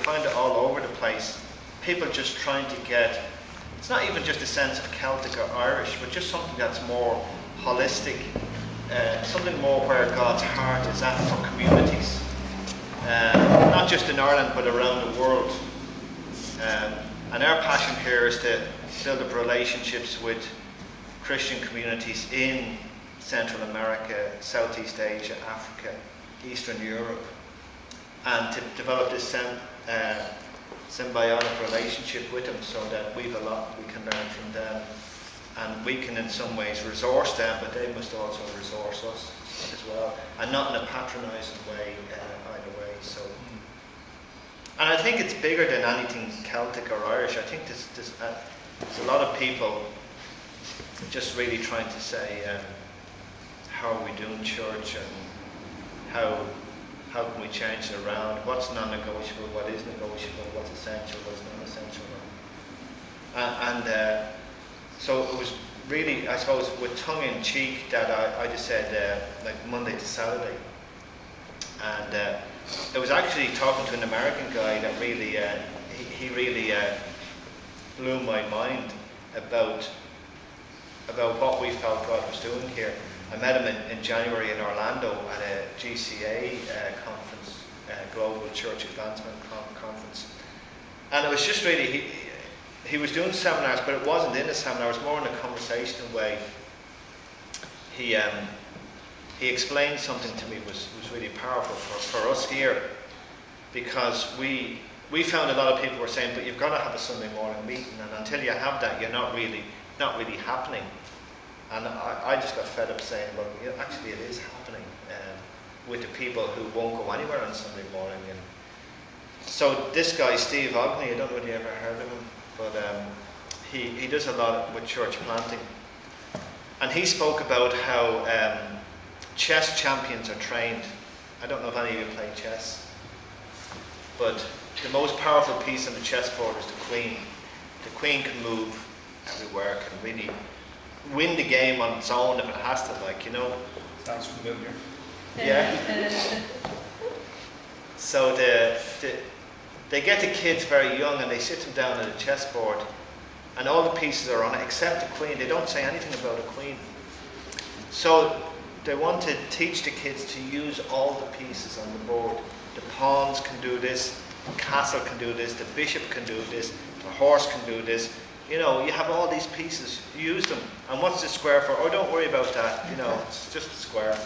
find it all over the place. People just trying to get, it's not even just a sense of Celtic or Irish, but just something that's more holistic, something more where God's heart is at for communities, not just in Ireland but around the world. And our passion here is to build up relationships with Christian communities in Central America, Southeast Asia, Africa, Eastern Europe, and to develop this symbiotic relationship with them so that we've a lot we can learn from them, and we can in some ways resource them, but they must also resource us as well, and not in a patronising way either way. So, and I think it's bigger than anything Celtic or Irish. I think there's a lot of people just really trying to say, how are we doing church, and how can we change it around, what's non-negotiable, what is negotiable, what's essential, what's non-essential. So it was really, I suppose, with tongue-in-cheek that I just said, like Monday to Saturday. And it was actually talking to an American guy that really, he really blew my mind about what we felt God was doing here. I met him in January in Orlando at a GCA conference, Global Church Advancement Conference. And it was just really, he was doing seminars, but it wasn't in a seminar, it was more in a conversational way. He explained something to me was really powerful for us here, because we found a lot of people were saying, but you've got to have a Sunday morning meeting, and until you have that, you're not really happening. And I just got fed up saying, well, actually it is happening with the people who won't go anywhere on Sunday morning. And so this guy, Steve Ogney, I don't know if you ever heard of him, but he does a lot with church planting. And he spoke about how chess champions are trained. I don't know if any of you play chess, but the most powerful piece on the chessboard is the queen. The queen can move everywhere, can really win the game on its own if it has to, Sounds familiar. Yeah. So they get the kids very young and they sit them down at a chessboard, and all the pieces are on it except the queen. They don't say anything about a queen. So they want to teach the kids to use all the pieces on the board. The pawns can do this, the castle can do this, the bishop can do this, the horse can do this. You have all these pieces, use them. And what's the square for? Oh, don't worry about that, it's just a square.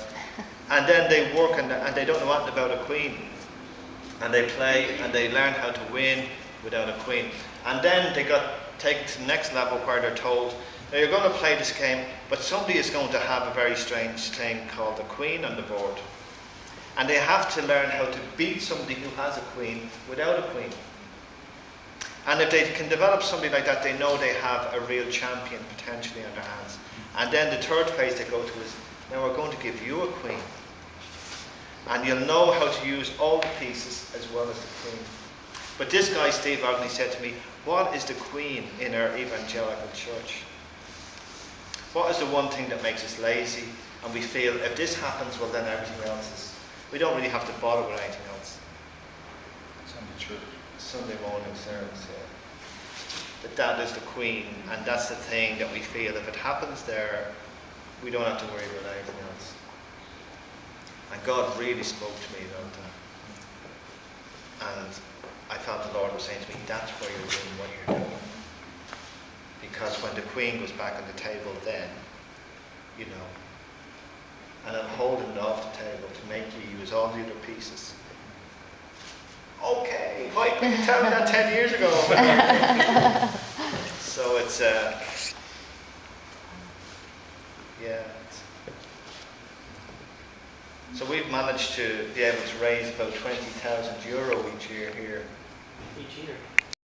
And then they work and they don't know anything about a queen. And they play and they learn how to win without a queen. And then they got taken to the next level where they're told, now you're going to play this game, but somebody is going to have a very strange thing called a queen on the board. And they have to learn how to beat somebody who has a queen without a queen. And if they can develop somebody like that, they know they have a real champion potentially on their hands. And then the third phase they go to is, now we're going to give you a queen. And you'll know how to use all the pieces as well as the queen. But this guy, Steve Ogney, said to me, what is the queen in our evangelical church? What is the one thing that makes us lazy? And we feel, if this happens, well then everything else is, we don't really have to bother with anything else. Sunday church. Sunday morning service, that is the queen, and that's the thing that we feel, if it happens there, we don't have to worry about anything else. And God really spoke to me about that. And I felt the Lord was saying to me, that's why you're doing what you're doing. Because when the queen goes back on the table then, and I'm holding it off the table to make you use all the other pieces. Okay, why couldn't you tell me that 10 years ago? So it's, So we've managed to be able to raise about €20,000 each year here. Each year?